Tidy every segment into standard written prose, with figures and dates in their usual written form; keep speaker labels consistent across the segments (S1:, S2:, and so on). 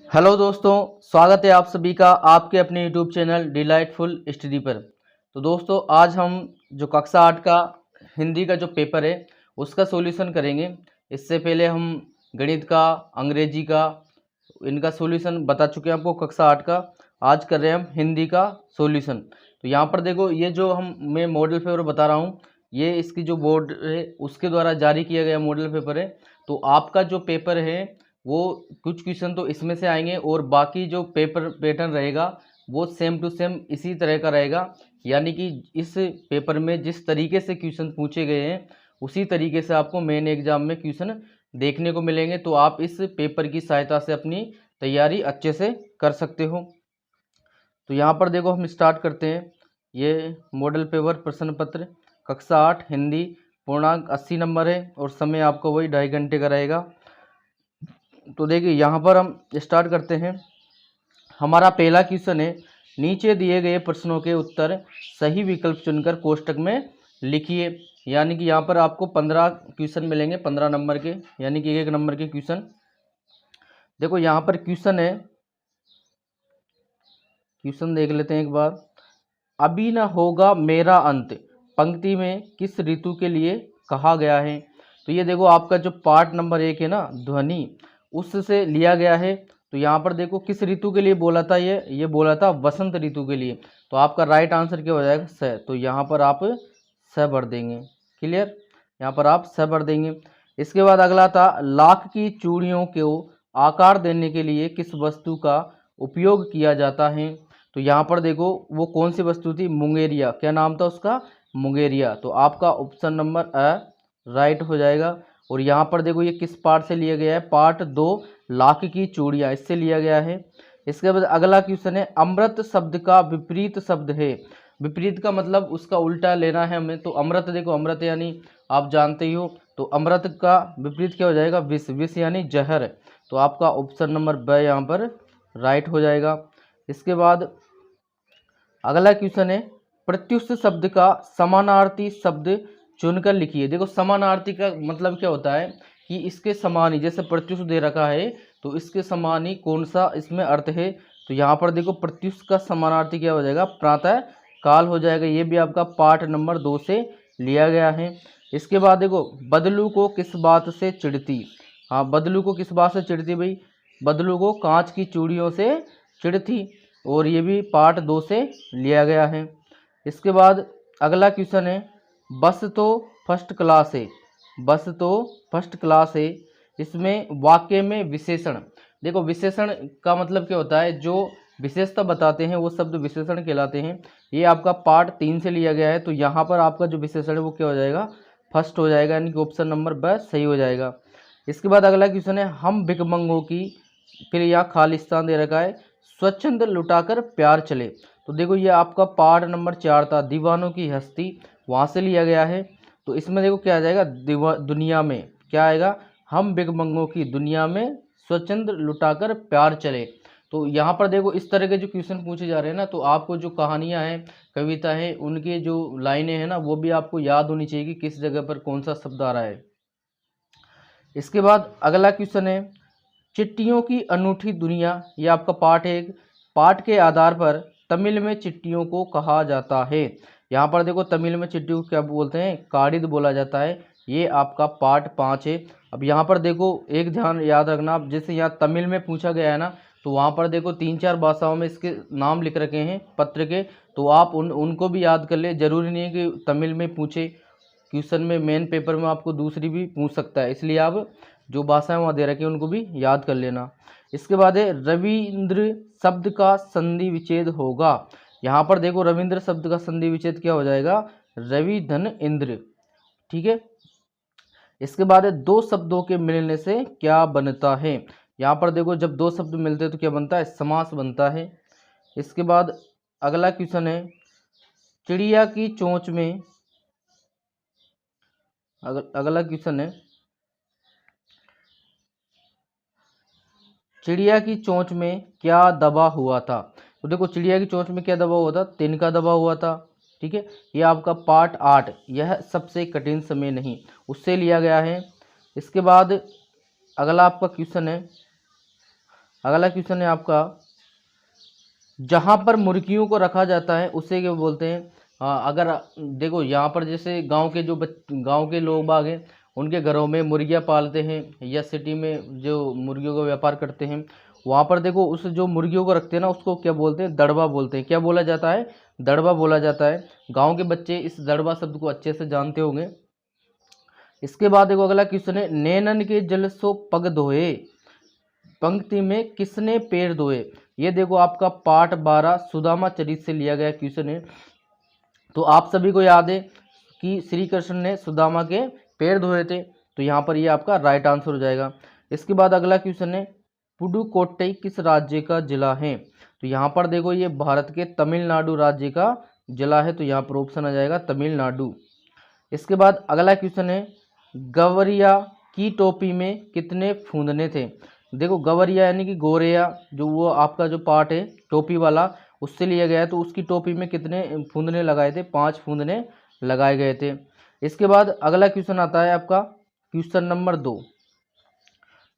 S1: Hello दोस्तों, स्वागत है आप सभी का आपके अपने यूट्यूब चैनल डिलाइटफुल स्टडी पर। तो दोस्तों, आज हम जो कक्षा 8 का हिंदी का जो पेपर है उसका सॉल्यूशन करेंगे। इससे पहले हम गणित का, अंग्रेजी का, इनका सॉल्यूशन बता चुके हैं आपको कक्षा 8 का। आज कर रहे हैं हम हिंदी का सॉल्यूशन। तो यहाँ पर देखो, ये जो मैं मॉडल पेपर बता रहा हूँ, ये इसकी जो बोर्ड है उसके द्वारा जारी किया गया मॉडल पेपर है। तो आपका जो पेपर है वो कुछ क्वेश्चन तो इसमें से आएंगे और बाकी जो पेपर पैटर्न रहेगा वो सेम टू सेम इसी तरह का रहेगा। यानी कि इस पेपर में जिस तरीके से क्वेश्चन पूछे गए हैं उसी तरीके से आपको मेन एग्जाम में क्वेश्चन देखने को मिलेंगे। तो आप इस पेपर की सहायता से अपनी तैयारी अच्छे से कर सकते हो। तो यहाँ पर देखो, हम स्टार्ट करते हैं। ये मॉडल पेपर प्रश्न पत्र कक्षा 8 हिंदी, पूर्णांक 80 नंबर है और समय आपको वही 2.5 घंटे का रहेगा। तो देखिए, यहाँ पर हम स्टार्ट करते हैं। हमारा पहला क्वेश्चन है, नीचे दिए गए प्रश्नों के उत्तर सही विकल्प चुनकर कोष्टक में लिखिए। यानी कि यहाँ पर आपको 15 क्वेश्चन मिलेंगे, 15 नंबर के, यानी कि 1 नंबर के क्वेश्चन। देखो यहाँ पर क्वेश्चन है, क्वेश्चन देख लेते हैं एक बार। अभी न होगा मेरा अंत पंक्ति में किस ऋतु के लिए कहा गया है? तो ये देखो, आपका जो पार्ट नंबर 1 है ना, ध्वनि, उससे लिया गया है। तो यहाँ पर देखो किस ऋतु के लिए बोला था, ये बोला था वसंत ऋतु के लिए। तो आपका राइट आंसर क्या हो जाएगा? स। तो यहाँ पर आप स भर देंगे। क्लियर? यहाँ पर आप स भर देंगे। इसके बाद अगला था, लाख की चूड़ियों को आकार देने के लिए किस वस्तु का उपयोग किया जाता है? तो यहाँ पर देखो, वो कौन सी वस्तु थी? मुंगेरिया। क्या नाम था उसका? मुंगेरिया। तो आपका ऑप्शन नंबर अ राइट हो जाएगा। और यहाँ पर देखो, ये किस पार्ट से लिया गया है? पार्ट 2, लाख की चूड़ियाँ, इससे लिया गया है। इसके बाद अगला क्वेश्चन है, अमृत शब्द का विपरीत शब्द है। विपरीत का मतलब उसका उल्टा लेना है हमें। तो अमृत, देखो अमृत यानी आप जानते ही हो। तो अमृत का विपरीत क्या हो जाएगा? विष। विष यानी जहर। तो आपका ऑप्शन नंबर ब यहाँ पर राइट हो जाएगा। इसके बाद अगला क्वेश्चन है, प्रत्युष्ट शब्द का समानार्थी शब्द चुनकर लिखिए। देखो, समानार्थी का मतलब क्या होता है कि इसके समान ही, जैसे प्रत्युष्ट दे रखा है तो इसके समान ही कौन सा इसमें अर्थ है। तो यहाँ पर देखो, प्रत्युष्ट का समानार्थी क्या हो जाएगा? प्रातः काल हो जाएगा। ये भी आपका पार्ट नंबर 2 से लिया गया है। इसके बाद देखो, बदलू को किस बात से चिढ़ती? हाँ, बदलू को किस बात से चिढ़ती भाई? बदलू को कांच की चूड़ियों से चिढ़ती। और ये भी पार्ट 2 से लिया गया है। इसके बाद अगला क्वेश्चन है, बस तो फर्स्ट क्लास है। बस तो फर्स्ट क्लास है, इसमें वाक्य में विशेषण। देखो, विशेषण का मतलब क्या होता है? जो विशेषता बताते हैं वो शब्द विशेषण कहलाते हैं। ये आपका पार्ट 3 से लिया गया है। तो यहाँ पर आपका जो विशेषण है वो क्या हो जाएगा? फर्स्ट हो जाएगा, यानी कि ऑप्शन नंबर ब सही हो जाएगा। इसके बाद अगला क्वेश्चन है, हम भिखमंगों की, फिर यहाँ खालिस्तान दे रखा है, स्वच्छंद लुटाकर प्यार चले। तो देखो, ये आपका पार्ट नंबर 4 था, दीवानों की हस्ती, वहाँ से लिया गया है। तो इसमें देखो क्या आ जाएगा? दुनिया में क्या आएगा? हम भिखमंगों की दुनिया में स्वच्छंद लुटाकर प्यार चले। तो यहाँ पर देखो, इस तरह के जो क्वेश्चन पूछे जा रहे हैं ना, तो आपको जो कहानियाँ हैं, कविता है, उनके जो लाइनें हैं ना, वो भी आपको याद होनी चाहिए कि किस जगह पर कौन सा शब्द आ रहा है। इसके बाद अगला क्वेश्चन है, चिट्टियों की अनूठी दुनिया। ये आपका पार्ट है। पाठ के आधार पर तमिल में चिट्टियों को कहा जाता है। यहाँ पर देखो, तमिल में चिट्टियों को क्या बोलते हैं? काडिद बोला जाता है। ये आपका पार्ट 5 है। अब यहाँ पर देखो, एक ध्यान याद रखना, आप जैसे यहाँ तमिल में पूछा गया है ना, तो वहाँ पर देखो 3-4 भाषाओं में इसके नाम लिख रखे हैं पत्र के। तो आप उनको भी याद कर ले। जरूरी नहीं है कि तमिल में पूछे क्वेश्चन में, मेन पेपर में आपको दूसरी भी पूछ सकता है। इसलिए आप जो भाषाएं वहाँ दे रखी हैं उनको भी याद कर लेना। इसके बाद है, रविंद्र शब्द का संधि विच्छेद होगा। यहाँ पर देखो, रविंद्र शब्द का संधि विच्छेद क्या हो जाएगा? रवि धन इंद्र। ठीक है। इसके बाद है, दो शब्दों के मिलने से क्या बनता है? यहाँ पर देखो, जब दो शब्द मिलते हैं तो क्या बनता है? समास बनता है। इसके बाद अगला क्वेश्चन है, चिड़िया की चोंच में, अगला क्वेश्चन है, चिड़िया की चोंच में क्या दबा हुआ था? तो देखो, चिड़िया की चोंच में क्या दबा हुआ था? तिनका दबा हुआ था। ठीक है। ये आपका पार्ट 8, यह सबसे कठिन समय नहीं, उससे लिया गया है। इसके बाद अगला आपका क्वेश्चन है, अगला क्वेश्चन है आपका, जहाँ पर मुर्गियों को रखा जाता है उसे क्या बोलते हैं? अगर देखो यहाँ पर जैसे गांव के गांव के लोग बाग हैं, उनके घरों में मुर्गियाँ पालते हैं, या सिटी में जो मुर्गियों का व्यापार करते हैं, वहाँ पर देखो उस जो मुर्गियों को रखते हैं ना, उसको क्या बोलते हैं? दड़बा बोलते हैं। क्या बोला जाता है? दड़बा बोला जाता है। गाँव के बच्चे इस दड़बा शब्द को अच्छे से जानते होंगे। इसके बाद देखो अगला क्वेश्चन है, नैनन के जल सो पग धोए, पंक्ति में किसने पैर धोए? ये देखो आपका पाठ 12 सुदामा चरित से लिया गया क्वेश्चन है। तो आप सभी को याद है कि श्री कृष्ण ने सुदामा के पैर धोए थे, तो यहाँ पर ये आपका राइट आंसर हो जाएगा। इसके बाद अगला क्वेश्चन है, पुडुकोट्टई किस राज्य का जिला है? तो यहाँ पर देखो ये भारत के तमिलनाडु राज्य का जिला है, तो यहाँ पर ऑप्शन आ जाएगा तमिलनाडु। इसके बाद अगला क्वेश्चन है, गवरिया की टोपी में कितने फूंदने थे? देखो गवरिया यानी कि गोरिया, जो वो आपका जो पार्ट है टोपी वाला, उससे लिया गया है। तो उसकी टोपी में कितने फूंदने लगाए थे? 5 फूंदने लगाए गए थे। इसके बाद अगला क्वेश्चन आता है आपका क्वेश्चन नंबर 2।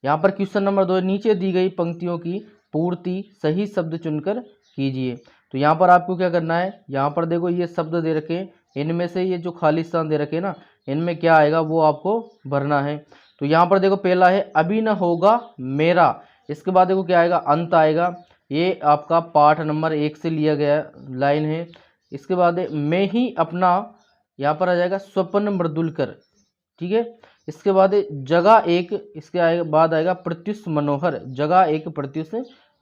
S1: यहाँ पर क्वेश्चन नंबर 2, नीचे दी गई पंक्तियों की पूर्ति सही शब्द चुनकर कीजिए। तो यहाँ पर आपको क्या करना है, यहाँ पर देखो ये शब्द दे रखे हैं, इनमें से ये जो खाली स्थान दे रखे हैं ना, इनमें क्या आएगा वो आपको भरना है। तो यहाँ पर देखो पहला है, अभी न होगा मेरा। इसके बाद देखो क्या आएगा? अंत आएगा। ये आपका पाठ नंबर 1 से लिया गया लाइन है। इसके बाद मैं ही अपना, यहाँ पर आ जाएगा स्वप्न मृदुल कर, ठीक है। इसके बाद जगह एक, इसके बाद आएगा प्रत्युष मनोहर, जगह एक प्रत्युष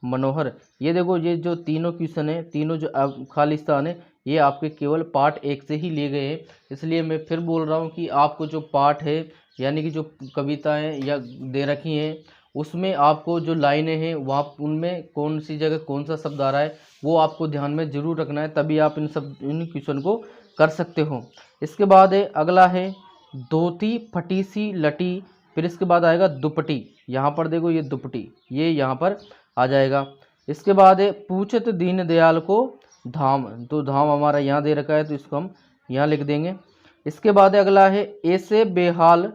S1: मनोहर। ये देखो ये जो तीनों क्वेश्चन है, तीनों जो खाली स्थान है, ये आपके केवल पार्ट 1 से ही लिए गए हैं। इसलिए मैं फिर बोल रहा हूँ कि आपको जो पाठ है, यानी कि जो कविताएं या दे रखी हैं, उसमें आपको जो लाइनें हैं वहाँ उनमें कौन सी जगह कौन सा शब्द आ रहा है वो आपको ध्यान में जरूर रखना है, तभी आप इन क्वेश्चन को कर सकते हो। इसके बाद अगला है, धोती फटी सी लटी, फिर इसके बाद आएगा दुपटी। यहाँ पर देखो ये दुपटी, ये यहाँ पर आ जाएगा। इसके बाद पूछत दीन दयाल को धाम, तो धाम हमारा यहाँ दे रखा है, तो इसको हम यहाँ लिख देंगे। इसके बाद अगला है, ऐसे बेहाल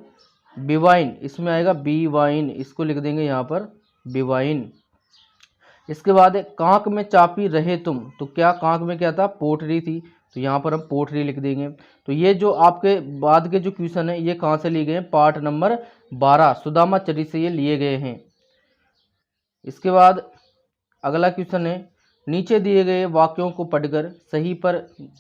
S1: बिवाइन, इसमें आएगा बी वाइन, इसको लिख देंगे यहाँ पर बिवाइन। इसके बाद कांक में चापी रहे तुम, तो क्या कांक में क्या था? पोटरी थी, तो यहाँ पर हम पोटरी लिख देंगे। तो ये जो आपके बाद के जो क्वेश्चन है, ये कहाँ से लिए गए हैं? पार्ट नंबर 12 सुदामा चरित से ये लिए गए हैं। इसके बाद अगला क्वेश्चन है, नीचे दिए गए वाक्यों को पढ़कर सही पर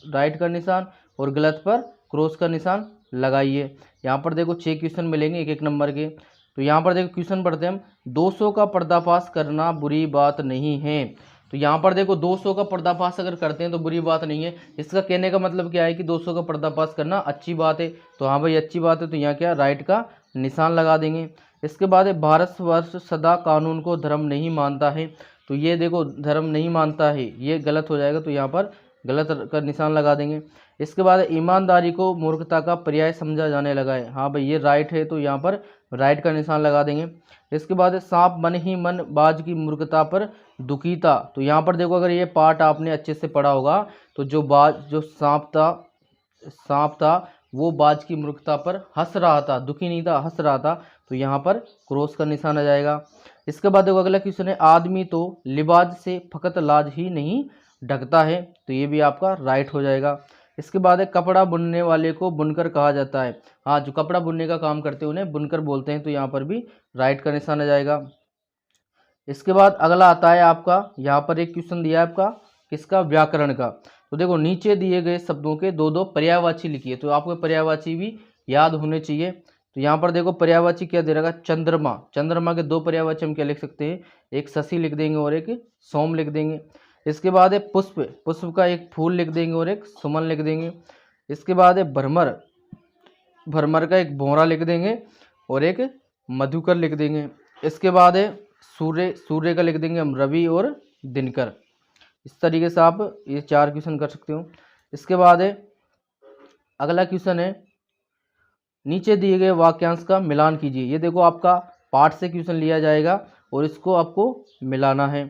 S1: राइट का निशान और गलत पर क्रॉस का निशान लगाइए। यहाँ पर देखो 6 क्वेश्चन मिलेंगे 1-1 नंबर के। तो यहाँ पर देखो क्वेश्चन पढ़ते हैं हम, 200 का पर्दाफाश करना बुरी बात नहीं है। तो यहाँ पर देखो 200 का पर्दाफाश अगर करते हैं तो बुरी बात नहीं है। इसका कहने का मतलब क्या है कि 200 का पर्दाफाश करना अच्छी बात है। तो हाँ भाई अच्छी बात है, तो यहाँ क्या राइट का निशान लगा देंगे। इसके बाद भारतवर्ष सदा कानून को धर्म नहीं मानता है, तो ये देखो धर्म नहीं मानता है, ये गलत हो जाएगा, तो यहाँ पर गलत का निशान लगा देंगे। इसके बाद ईमानदारी को मूर्खता का पर्याय समझा जाने लगा है, हाँ भाई ये राइट है, तो यहाँ पर राइट का निशान लगा देंगे। इसके बाद सांप मन ही मन बाज की मूर्खता पर दुखी था, तो यहाँ पर देखो अगर ये पार्ट आपने अच्छे से पढ़ा होगा, तो जो सांप था वो बाज की मूर्खता पर हंस रहा था, दुखी नहीं था, हंस रहा था, तो यहाँ पर क्रॉस का निशान आ जाएगा। इसके बाद देखो अगला क्वेश्चन है, आदमी तो लिबाज से फकत लाज ही नहीं ढकता है, तो ये भी आपका राइट हो जाएगा। इसके बाद है, कपड़ा बुनने वाले को बुनकर कहा जाता है, हाँ जो कपड़ा बुनने का काम करते हैं उन्हें बुनकर बोलते हैं, तो यहाँ पर भी राइट का निशान आ जाएगा। इसके बाद अगला आता है आपका, यहाँ पर एक क्वेश्चन दिया है आपका किसका? व्याकरण का। तो देखो नीचे दिए गए शब्दों के 2-2 पर्यायवाची लिखिए, तो आपको पर्यायवाची भी याद होने चाहिए। तो यहाँ पर देखो पर्यायवाची क्या दे रखा? चंद्रमा, चंद्रमा के 2 पर्यायवाची हम क्या लिख सकते हैं? एक शशि लिख देंगे और एक सोम लिख देंगे। इसके बाद है पुष्प, पुष्प का एक फूल लिख देंगे और एक सुमन लिख देंगे। इसके बाद है भ्रमर, भ्रमर का एक भौरा लिख देंगे और एक मधुकर लिख देंगे। इसके बाद है सूर्य, सूर्य का लिख देंगे हम रवि और दिनकर। इस तरीके से आप ये 4 क्वेश्चन कर सकते हो। इसके बाद है अगला क्वेश्चन है, नीचे दिए गए वाक्यांश का मिलान कीजिए। ये देखो आपका पाठ से क्वेश्चन लिया जाएगा और इसको आपको मिलाना है।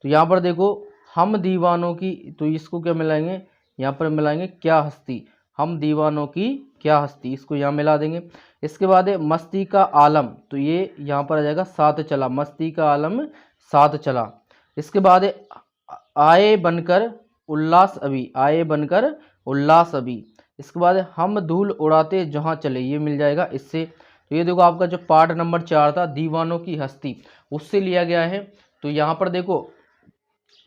S1: तो यहाँ पर देखो हम दीवानों की, तो इसको क्या मिलाएंगे? यहाँ पर मिलाएंगे क्या हस्ती, हम दीवानों की क्या हस्ती, इसको यहाँ मिला देंगे। इसके बाद है मस्ती का आलम, तो ये यहाँ पर आ जाएगा साथ चला, मस्ती का आलम साथ चला। इसके बाद है आए बनकर उल्लास अभी, आए बनकर उल्लास अभी। इसके बाद है हम धूल उड़ाते जहाँ चले, ये मिल जाएगा इससे। तो ये देखो आपका जो पार्ट नंबर 4 था दीवानों की हस्ती, उससे लिया गया है। तो यहाँ पर देखो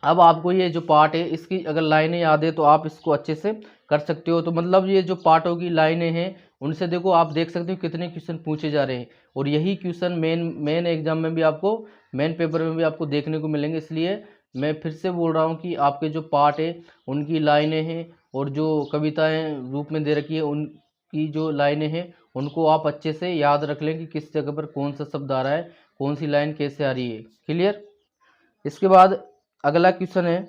S1: अब आपको ये जो पार्ट है इसकी अगर लाइनें याद है तो आप इसको अच्छे से कर सकते हो। तो मतलब ये जो पार्टों की लाइनें हैं उनसे देखो आप देख सकते हो कितने क्वेश्चन पूछे जा रहे हैं, और यही क्वेश्चन मेन एग्जाम में भी आपको, मेन पेपर में भी आपको देखने को मिलेंगे। इसलिए मैं फिर से बोल रहा हूँ कि आपके जो पार्ट है उनकी लाइनें हैं और जो कविताएं रूप में दे रखी है उनकी जो लाइनें हैं उनको आप अच्छे से याद रख लें कि किस जगह पर कौन सा शब्द आ रहा है, कौन सी लाइन कैसे आ रही है। क्लियर। इसके बाद अगला क्वेश्चन है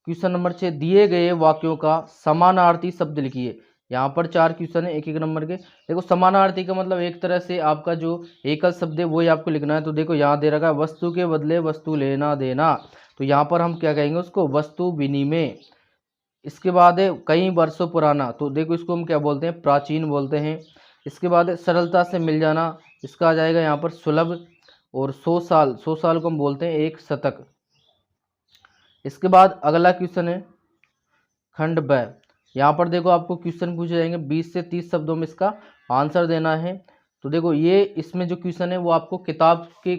S1: क्वेश्चन नंबर 6, दिए गए वाक्यों का समानार्थी शब्द लिखिए। यहाँ पर 4 क्वेश्चन है एक एक नंबर के। देखो समानार्थी का मतलब एक तरह से आपका जो एकल शब्द है वही आपको लिखना है। तो देखो यहाँ दे रखा है वस्तु के बदले वस्तु लेना देना, तो यहाँ पर हम क्या कहेंगे उसको, वस्तु विनिमय। इसके बाद है कई वर्षों पुराना, तो देखो इसको हम क्या बोलते हैं, प्राचीन बोलते हैं। इसके बाद है सरलता से मिल जाना, इसका आ जाएगा यहाँ पर सुलभ। और 100 साल, 100 साल को हम बोलते हैं एक शतक। इसके बाद अगला क्वेश्चन है खंड ब। यहाँ पर देखो आपको क्वेश्चन पूछे जाएंगे 20 से 30 शब्दों में इसका आंसर देना है। तो देखो ये इसमें जो क्वेश्चन है वो आपको किताब के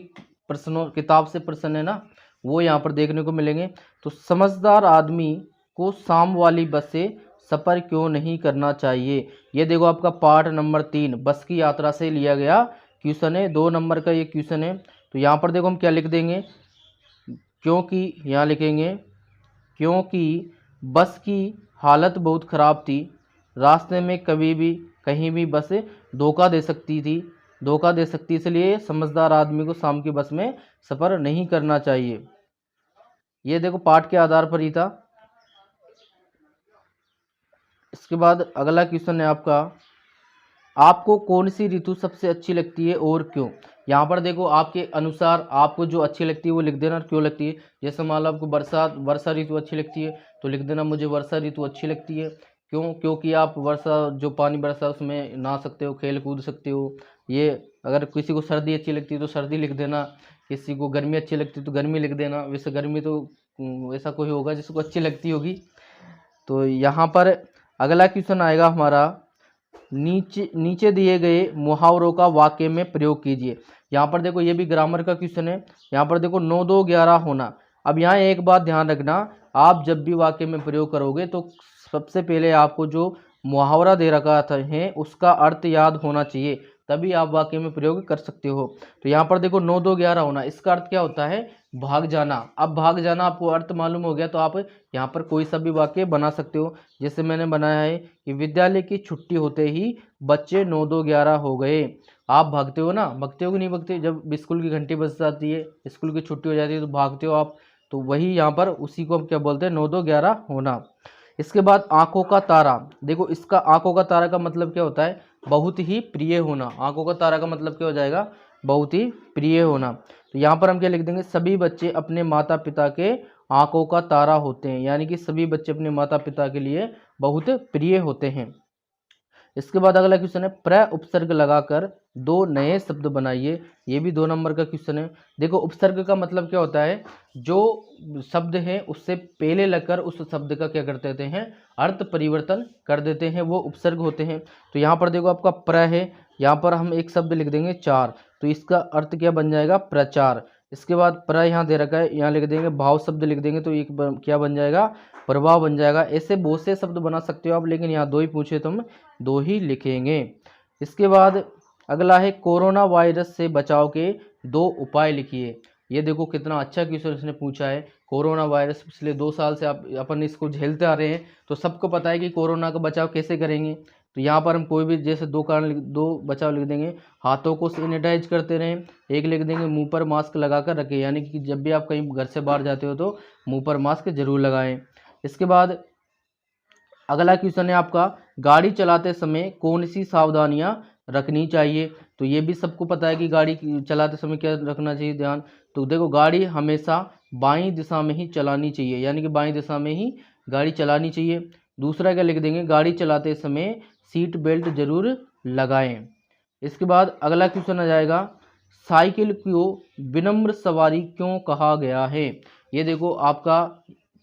S1: प्रश्नों, किताब से प्रश्न है ना, वो यहाँ पर देखने को मिलेंगे। तो समझदार आदमी को शाम वाली बस से सफ़र क्यों नहीं करना चाहिए, ये देखो आपका पार्ट नंबर 3 बस की यात्रा से लिया गया क्वेश्चन है, 2 नंबर का ये क्वेश्चन है। तो यहाँ पर देखो हम क्या लिख देंगे, क्योंकि यहाँ लिखेंगे क्योंकि बस की हालत बहुत ख़राब थी, रास्ते में कभी भी कहीं भी बस धोखा दे सकती थी, धोखा दे सकती, इसलिए समझदार आदमी को शाम की बस में सफ़र नहीं करना चाहिए। ये देखो पाठ के आधार पर ही था। इसके बाद अगला क्वेश्चन है आपको कौन सी ऋतु सबसे अच्छी लगती है और क्यों। यहाँ पर देखो आपके अनुसार आपको जो अच्छी लगती है वो लिख देना, क्यों लगती है। जैसे मान लो आपको वर्षा ऋतु अच्छी लगती है तो लिख देना मुझे वर्षा ऋतु अच्छी लगती है। क्यों, क्योंकि आप वर्षा जो पानी बरसा उसमें नहा सकते हो, खेल कूद सकते हो। ये अगर किसी को सर्दी अच्छी लगती है तो सर्दी लिख देना, किसी को गर्मी अच्छी लगती है तो गर्मी लिख देना। वैसे गर्मी तो वैसा कोई होगा जिसको अच्छी लगती होगी। तो यहाँ पर अगला क्वेश्चन आएगा हमारा, नीचे दिए गए मुहावरों का वाक्य में प्रयोग कीजिए। यहाँ पर देखो ये भी ग्रामर का क्वेश्चन है। यहाँ पर देखो 9 2 11 होना। अब यहाँ एक बात ध्यान रखना, आप जब भी वाक्य में प्रयोग करोगे तो सबसे पहले आपको जो मुहावरा दे रखा है उसका अर्थ याद होना चाहिए, तभी आप वाक्य में प्रयोग कर सकते हो। तो यहाँ पर देखो 9 2 11 होना, इसका अर्थ क्या होता है, भाग जाना। अब भाग जाना आपको अर्थ मालूम हो गया तो आप यहाँ पर कोई सा भी वाक्य बना सकते हो। जैसे मैंने बनाया है कि विद्यालय की छुट्टी होते ही बच्चे 9 2 11 हो गए। आप भागते हो ना, भागते हो कि नहीं भागते, जब स्कूल की घंटी बज जाती है, स्कूल की छुट्टी हो जाती है तो भागते हो आप। तो वही यहाँ पर उसी को हम क्या बोलते हैं, 9 2 11 होना। इसके बाद आंखों का तारा, देखो इसका आंखों का तारा का मतलब क्या होता है, बहुत ही प्रिय होना। आंखों का तारा का मतलब क्या हो जाएगा, बहुत ही प्रिय होना। तो यहाँ पर हम क्या लिख देंगे, सभी बच्चे अपने माता पिता के आंखों का तारा होते हैं, यानी कि सभी बच्चे अपने माता पिता के लिए बहुत प्रिय होते हैं। इसके बाद अगला क्वेश्चन है प्र उपसर्ग लगाकर 2 नए शब्द बनाइए। ये भी 2 नंबर का क्वेश्चन है। देखो उपसर्ग का मतलब क्या होता है, जो शब्द है उससे पहले लगकर उस शब्द का क्या कर देते हैं, अर्थ परिवर्तन कर देते हैं, वो उपसर्ग होते हैं। तो यहाँ पर देखो आपका प्र है, यहाँ पर हम एक शब्द लिख देंगे चार, तो इसका अर्थ क्या बन जाएगा, प्रचार। इसके बाद प्र यहाँ दे रखा है, यहाँ लिख देंगे भाव शब्द लिख देंगे तो एक क्या बन जाएगा, प्रभाव बन जाएगा। ऐसे बहुत से शब्द बना सकते हो आप, लेकिन यहाँ 2 ही पूछे तो हम 2 ही लिखेंगे। इसके बाद अगला है कोरोना वायरस से बचाव के 2 उपाय लिखिए। ये देखो कितना अच्छा क्वेश्चन इसने पूछा है। कोरोना वायरस पिछले 2 साल से अपन इसको झेलते आ रहे हैं, तो सबको पता है कि कोरोना का बचाव कैसे करेंगे। तो यहाँ पर हम कोई भी जैसे 2 बचाव लिख देंगे, हाथों को सैनिटाइज करते रहें, एक लिख देंगे मुंह पर मास्क लगा कर रखें, यानी कि जब भी आप कहीं घर से बाहर जाते हो तो मुंह पर मास्क जरूर लगाएं। इसके बाद अगला क्वेश्चन है आपका, गाड़ी चलाते समय कौन सी सावधानियां रखनी चाहिए। तो ये भी सबको पता है कि गाड़ी चलाते समय क्या रखना चाहिए ध्यान। तो देखो गाड़ी हमेशा बाईं दिशा में ही चलानी चाहिए, यानी कि बाईं दिशा में ही गाड़ी चलानी चाहिए। दूसरा क्या लिख देंगे, गाड़ी चलाते समय सीट बेल्ट जरूर लगाएं। इसके बाद अगला क्वेश्चन आ जाएगा, साइकिल को विनम्र सवारी क्यों कहा गया है? ये देखो आपका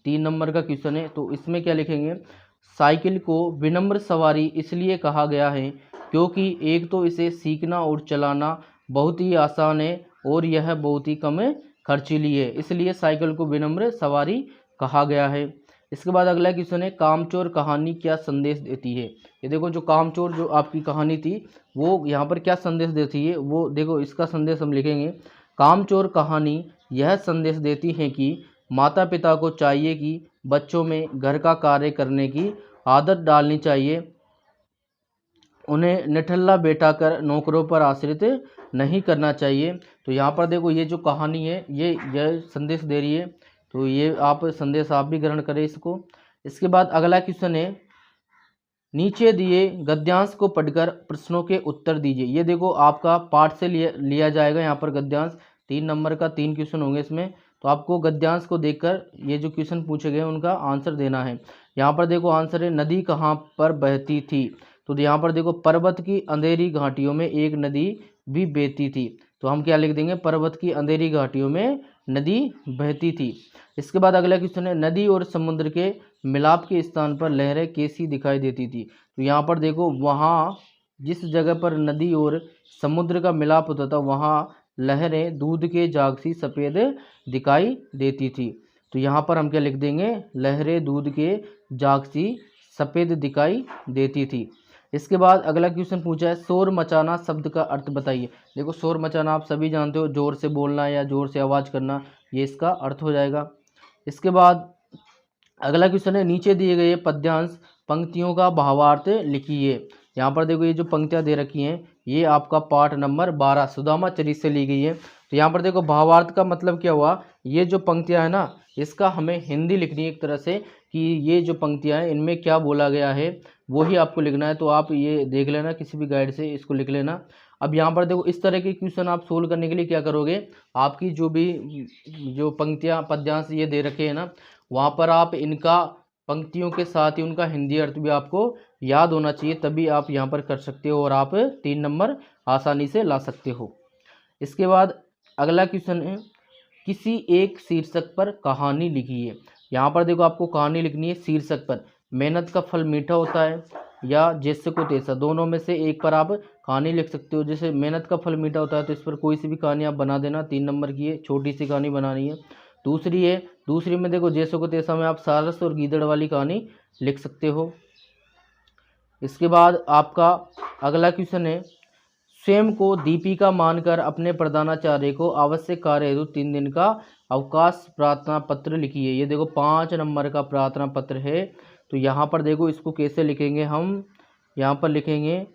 S1: 3 नंबर का क्वेश्चन है। तो इसमें क्या लिखेंगे, साइकिल को विनम्र सवारी इसलिए कहा गया है क्योंकि एक तो इसे सीखना और चलाना बहुत ही आसान है और यह बहुत ही कम खर्चीली है, इसलिए साइकिल को विनम्र सवारी कहा गया है। इसके बाद अगला क्वेश्चन है, कामचोर कहानी क्या संदेश देती है? ये देखो जो कामचोर जो आपकी कहानी थी वो यहाँ पर क्या संदेश देती है, वो देखो इसका संदेश हम लिखेंगे। कामचोर कहानी यह संदेश देती है कि माता पिता को चाहिए कि बच्चों में घर का कार्य करने की आदत डालनी चाहिए, उन्हें निठल्ला बैठा कर नौकरों पर आश्रित नहीं करना चाहिए। तो यहाँ पर देखो ये जो कहानी है ये संदेश दे रही है, तो ये आप संदेश आप भी ग्रहण करें इसको। इसके बाद अगला क्वेश्चन है, नीचे दिए गद्यांश को पढ़कर प्रश्नों के उत्तर दीजिए। ये देखो आपका पाठ से लिया जाएगा यहाँ पर गद्यांश, 3 नंबर का 3 क्वेश्चन होंगे इसमें। तो आपको गद्यांश को देखकर ये जो क्वेश्चन पूछे गए उनका आंसर देना है। यहाँ पर देखो आंसर है, नदी कहाँ पर बहती थी? तो यहाँ पर देखो पर्वत की अंधेरी घाटियों में एक नदी भी बहती थी। तो हम क्या लिख देंगे, पर्वत की अंधेरी घाटियों में नदी बहती थी। इसके बाद अगला क्वेश्चन है, नदी और समुद्र के मिलाप के स्थान पर लहरें कैसी दिखाई देती थी? तो यहाँ पर देखो वहाँ जिस जगह पर नदी और समुद्र का मिलाप होता था वहाँ लहरें दूध के जाग सी सफ़ेद दिखाई देती थी। तो यहाँ पर हम क्या लिख देंगे, लहरें दूध के जाग सी सफ़ेद दिखाई देती थी। इसके बाद अगला क्वेश्चन पूछा है, शोर मचाना शब्द का अर्थ बताइए। देखो शोर मचाना आप सभी जानते हो, ज़ोर से बोलना या ज़ोर से आवाज़ करना, ये इसका अर्थ हो जाएगा। इसके बाद अगला क्वेश्चन है, नीचे दिए गए पद्यांश पंक्तियों का भावार्थ लिखिए। यहाँ पर देखो ये जो पंक्तियाँ दे रखी हैं ये आपका पाठ नंबर 12 सुदामा चरित से ली गई है। तो यहाँ पर देखो भावार्थ का मतलब क्या हुआ, ये जो पंक्तियाँ है ना इसका हमें हिंदी लिखनी है एक तरह से कि ये जो पंक्तियाँ हैं इनमें क्या बोला गया है वही आपको लिखना है। तो आप ये देख लेना किसी भी गाइड से, इसको लिख लेना। अब यहाँ पर देखो इस तरह के क्वेश्चन आप सोल्व करने के लिए क्या करोगे, आपकी जो पंक्तियाँ पद्यांश ये दे रखे हैं ना वहाँ पर आप इनका पंक्तियों के साथ ही उनका हिंदी अर्थ भी आपको याद होना चाहिए, तभी आप यहाँ पर कर सकते हो और आप 3 नंबर आसानी से ला सकते हो। इसके बाद अगला क्वेश्चन है, किसी एक शीर्षक पर कहानी लिखिए। यहाँ पर देखो आपको कहानी लिखनी है शीर्षक पर, मेहनत का फल मीठा होता है या जैसे को तैसा, दोनों में से एक पर आप कहानी लिख सकते हो। जैसे मेहनत का फल मीठा होता है तो इस पर कोई सी भी कहानी आप बना देना, 3 नंबर की है, छोटी सी कहानी बनानी है। दूसरी में देखो जैसे को तैसा में आप सारस और गीदड़ वाली कहानी लिख सकते हो। इसके बाद आपका अगला क्वेश्चन है, स्वयं को दीपिका मानकर अपने प्रधानाचार्य को आवश्यक कार्य हेतु 3 दिन का अवकाश प्रार्थना पत्र लिखिए। ये देखो 5 नंबर का प्रार्थना पत्र है। तो यहाँ पर देखो इसको कैसे लिखेंगे हम, यहाँ पर लिखेंगे,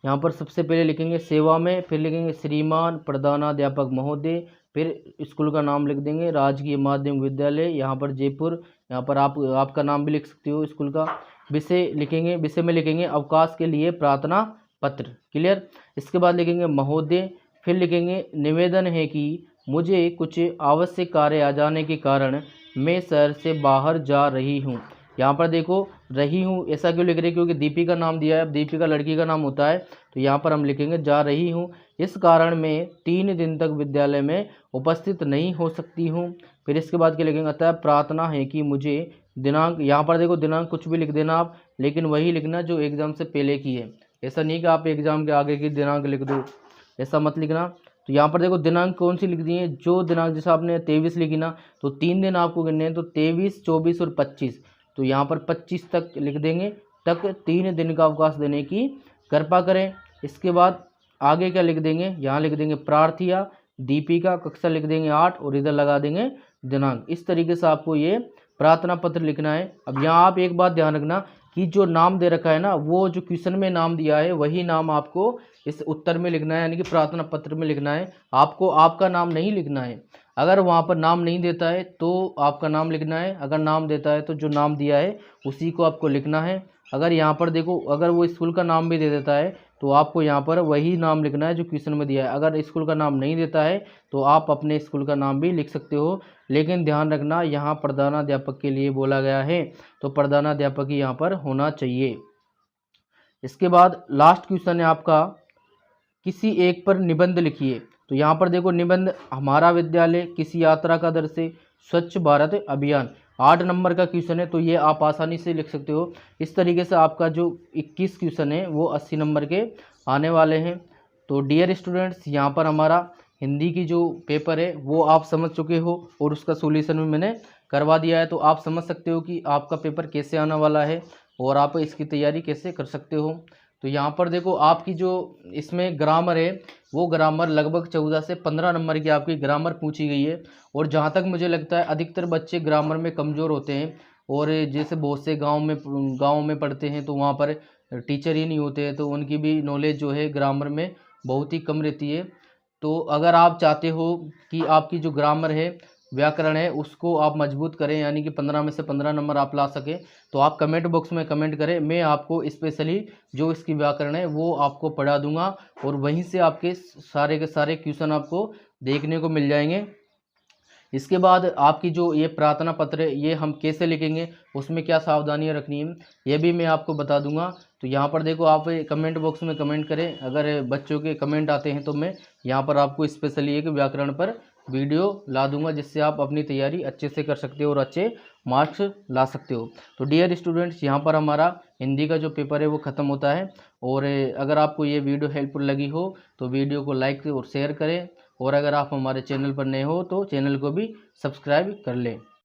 S1: यहाँ पर सबसे पहले लिखेंगे सेवा में, फिर लिखेंगे श्रीमान प्रधानाध्यापक महोदय, फिर स्कूल का नाम लिख देंगे राजकीय माध्यमिक विद्यालय यहाँ पर जयपुर, यहाँ पर आपका नाम भी लिख सकते हो स्कूल का। विषय लिखेंगे, विषय में लिखेंगे अवकाश के लिए प्रार्थना पत्र, क्लियर। इसके बाद लिखेंगे महोदय, फिर लिखेंगे निवेदन है कि मुझे कुछ आवश्यक कार्य आ जाने के कारण मैं शहर से बाहर जा रही हूँ। यहाँ पर देखो रही हूँ ऐसा क्यों लिख रहे हैं, क्योंकि दीपिका नाम दिया है, अब दीपिका लड़की का नाम होता है, तो यहाँ पर हम लिखेंगे जा रही हूँ, इस कारण मैं 3 दिन तक विद्यालय में उपस्थित नहीं हो सकती हूँ। फिर इसके बाद क्या लिखेंगे, अतः प्रार्थना है कि मुझे दिनांक, यहाँ पर देखो दिनांक कुछ भी लिख देना आप, लेकिन वही लिखना जो एग्ज़ाम से पहले की है, ऐसा नहीं कि आप एग्ज़ाम के आगे की दिनांक लिख दो, ऐसा मत लिखना। तो यहाँ पर देखो दिनांक कौन सी लिख दी है, जो दिनांक जैसे आपने 23 लिखी ना तो 3 दिन आपको गिनने हैं, तो 23, 24 और 25, तो यहाँ पर 25 तक लिख देंगे, तक 3 दिन का अवकाश देने की कृपा करें। इसके बाद आगे क्या लिख देंगे, यहाँ लिख देंगे प्रार्थिया दीपिका, कक्षा लिख देंगे 8 और इधर लगा देंगे दिनांक। इस तरीके से आपको ये प्रार्थना पत्र लिखना है। अब यहाँ आप एक बात ध्यान रखना कि जो नाम दे रखा है ना वो जो क्वेश्चन में नाम दिया है वही नाम आपको इस उत्तर में लिखना है, यानी कि प्रार्थना पत्र में लिखना है। आपको आपका नाम नहीं लिखना है, अगर वहाँ पर नाम नहीं देता है तो आपका नाम लिखना है, अगर नाम देता है तो जो नाम दिया है उसी को आपको लिखना है। अगर यहाँ पर देखो अगर वो स्कूल का नाम भी दे देता है तो आपको यहाँ पर वही नाम लिखना है जो क्वेश्चन में दिया है। अगर स्कूल का नाम नहीं देता है तो आप अपने स्कूल का नाम भी लिख सकते हो, लेकिन ध्यान रखना यहाँ प्रधानाध्यापक के लिए बोला गया है तो प्रधानाध्यापक ही यहाँ पर होना चाहिए। इसके बाद लास्ट क्वेश्चन है आपका, किसी एक पर निबंध लिखिए। तो तो यहाँ पर देखो निबंध हमारा विद्यालय किस यात्रा का दृश्य, स्वच्छ भारत अभियान 8 नंबर का क्वेश्चन है, तो ये आप आसानी से लिख सकते हो। इस तरीके से आपका जो 21 क्वेश्चन है वो 80 नंबर के आने वाले हैं। तो डियर स्टूडेंट्स, यहाँ पर हमारा हिंदी की जो पेपर है वो आप समझ चुके हो और उसका सॉल्यूशन भी मैंने करवा दिया है। तो आप समझ सकते हो कि आपका पेपर कैसे आने वाला है और आप इसकी तैयारी कैसे कर सकते हो। तो यहाँ पर देखो आपकी जो इसमें ग्रामर है वो ग्रामर लगभग 14 से 15 नंबर की आपकी ग्रामर पूछी गई है। और जहाँ तक मुझे लगता है अधिकतर बच्चे ग्रामर में कमज़ोर होते हैं, और जैसे बहुत से गाँव में पढ़ते हैं तो वहाँ पर टीचर ही नहीं होते हैं, तो उनकी भी नॉलेज जो है ग्रामर में बहुत ही कम रहती है। तो अगर आप चाहते हो कि आपकी जो ग्रामर है, व्याकरण है, उसको आप मजबूत करें, यानी कि 15 में से 15 नंबर आप ला सकें, तो आप कमेंट बॉक्स में कमेंट करें। मैं आपको स्पेशली जो इसकी व्याकरण है वो आपको पढ़ा दूंगा और वहीं से आपके सारे के सारे क्वेश्चन आपको देखने को मिल जाएंगे। इसके बाद आपकी जो ये प्रार्थना पत्र है ये हम कैसे लिखेंगे, उसमें क्या सावधानियां रखनी है, ये भी मैं आपको बता दूंगा। तो यहाँ पर देखो आप कमेंट बॉक्स में कमेंट करें, अगर बच्चों के कमेंट आते हैं तो मैं यहाँ पर आपको स्पेशली एक व्याकरण पर वीडियो ला दूंगा, जिससे आप अपनी तैयारी अच्छे से कर सकते हो और अच्छे मार्क्स ला सकते हो। तो डियर स्टूडेंट्स, यहाँ पर हमारा हिंदी का जो पेपर है वो ख़त्म होता है। और अगर आपको ये वीडियो हेल्पफुल लगी हो तो वीडियो को लाइक और शेयर करें, और अगर आप हमारे चैनल पर नए हो तो चैनल को भी सब्सक्राइब कर लें।